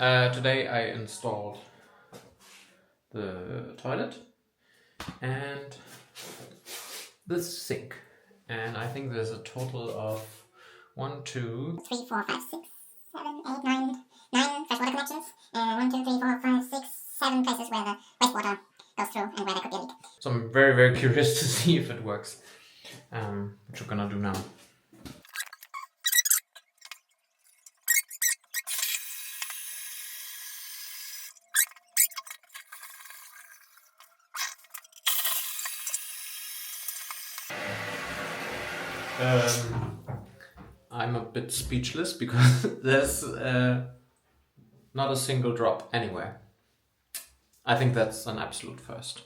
Today I installed the toilet and the sink, and I think there's a total of 1, 2, 3, 4, 5, 6, 7, 8, 9, 9 freshwater connections, and 1, 2, 3, 4, 5, 6, 7 places where the wastewater goes through and where there could be a leak. So I'm very, very curious to see if it works, which we're gonna do now. I'm a bit speechless because there's not a single drop anywhere. I think that's an absolute first.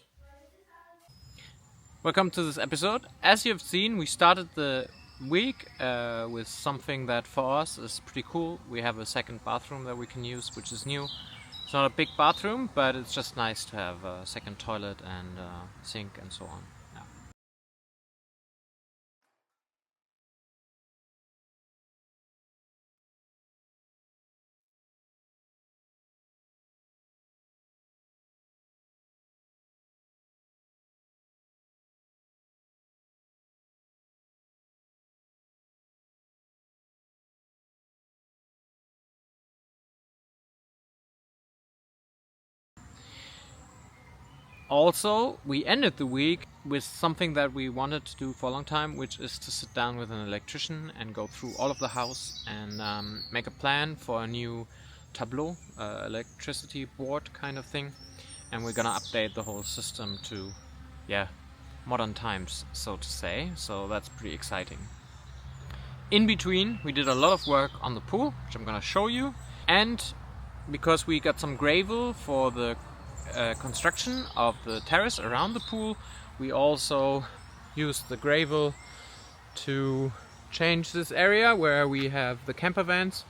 Welcome to this episode. As you've seen, we started the week with something that for us is pretty cool. We have a second bathroom that we can use, which is new. It's not a big bathroom, but it's just nice to have a second toilet and sink and so on. Yeah. Also, we ended the week with something that we wanted to do for a long time, which is to sit down with an electrician and go through all of the house and make a plan for a new tableau, electricity board kind of thing. And we're gonna update the whole system to, modern times, so to say. So that's pretty exciting. In between, we did a lot of work on the pool, which I'm gonna show you. And because we got some gravel for the construction of the terrace around the pool, we also used the gravel to change this area where we have the camper vans.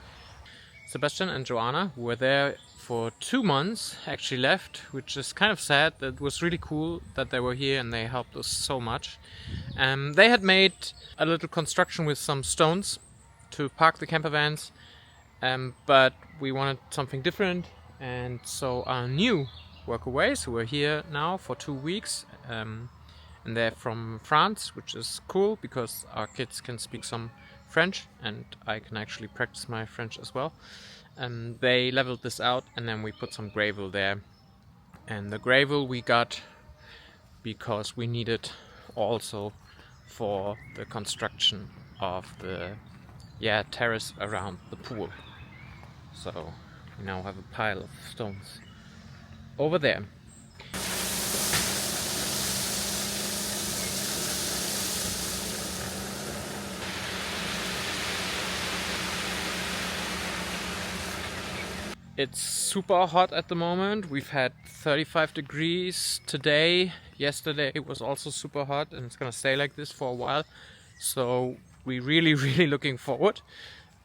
Sebastian and Joanna were there for 2 months, actually left, which is kind of sad. That was really cool that they were here and they helped us so much. They had made a little construction with some stones to park the camper vans, but we wanted something different, and so our new workaways, who are here now for 2 weeks, and they're from France, which is cool because our kids can speak some French and I can actually practice my French as well. They leveled this out and then we put some gravel there, and the gravel we got because we needed also for the construction of the terrace around the pool. So we now have a pile of stones over there. It's super hot at the moment. We've had 35 degrees today. Yesterday it was also super hot, and it's gonna stay like this for a while. So we're really, really looking forward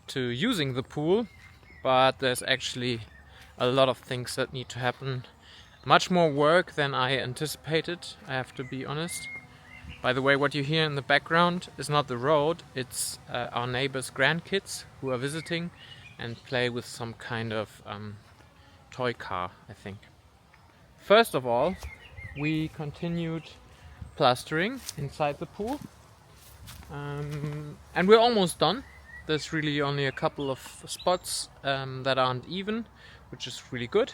to using the pool, but there's actually a lot of things that need to happen. Much more work than I anticipated, I have to be honest. By the way, what you hear in the background is not the road, it's our neighbors' grandkids who are visiting and play with some kind of toy car, I think. First of all, we continued plastering inside the pool, and we're almost done. There's really only a couple of spots that aren't even, which is really good.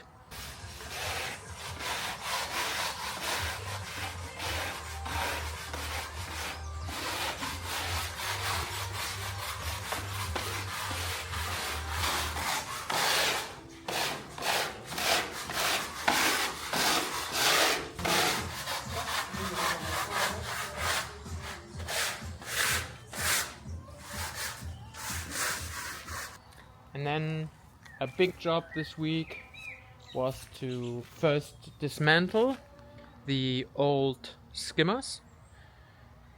And then a big job this week was to first dismantle the old skimmers,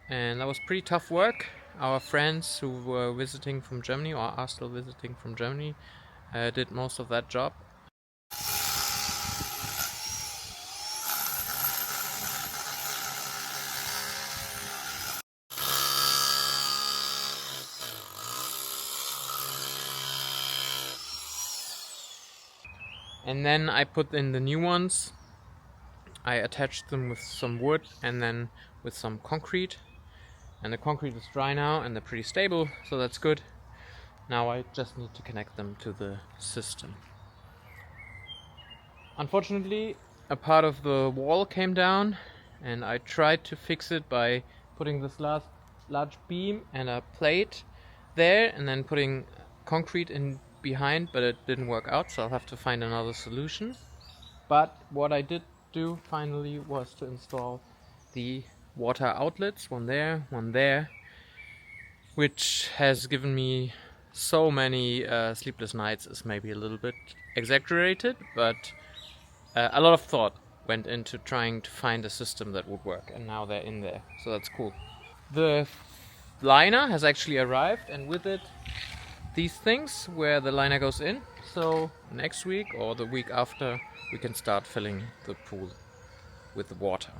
and that was pretty tough work. Our friends who were visiting from Germany, or are still visiting from Germany, did most of that job. And then I put in the new ones. I attached them with some wood and then with some concrete. And the concrete is dry now and they're pretty stable, so that's good. Now I just need to connect them to the system. Unfortunately, a part of the wall came down and I tried to fix it by putting this large beam and a plate there and then putting concrete in behind, but it didn't work out, so I'll have to find another solution. But what I did do finally was to install the water outlets, one there, which has given me so many sleepless nights is maybe a little bit exaggerated, but a lot of thought went into trying to find a system that would work, and now they're in there, so that's cool. The liner has actually arrived, and with it these things where the liner goes in, so next week or the week after we can start filling the pool with the water.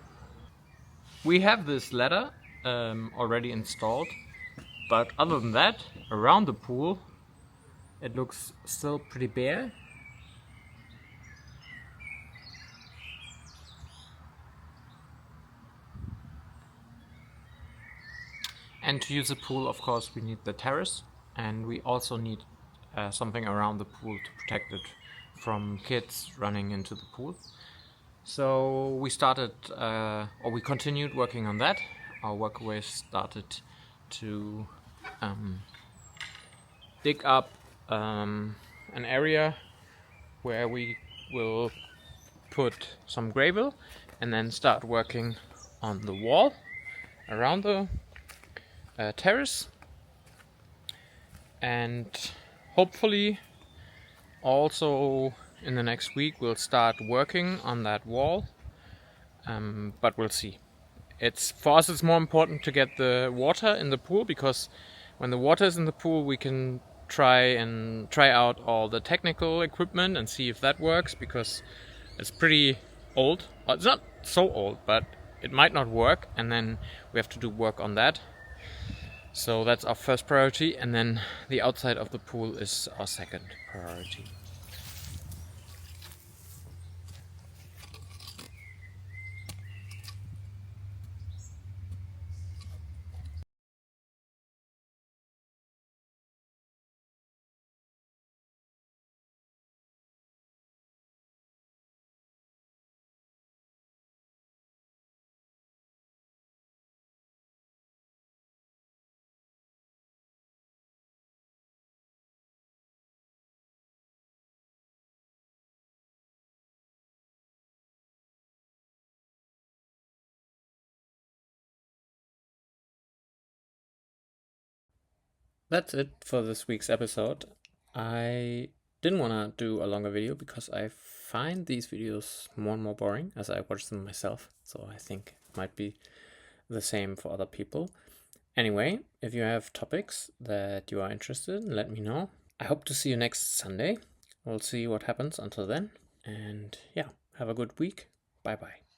We have this ladder already installed, but other than that, around the pool it looks still pretty bare. And to use the pool, of course, we need the terrace, and we also need something around the pool to protect it from kids running into the pool. So we started, or we continued working on that. Our workaways started to dig up an area where we will put some gravel and then start working on the wall around the terrace, and hopefully also in the next week we'll start working on that wall, but we'll see. For us it's more important to get the water in the pool, because when the water is in the pool we can try out all the technical equipment and see if that works, because it's pretty old. It's not so old, but it might not work, and then we have to do work on that. So that's our first priority, and then the outside of the pool is our second priority. That's it for this week's episode. I didn't want to do a longer video because I find these videos more and more boring as I watch them myself, so I think it might be the same for other people. Anyway, if you have topics that you are interested in, let me know. I hope to see you next Sunday. We'll see what happens until then. And yeah, have a good week. Bye bye.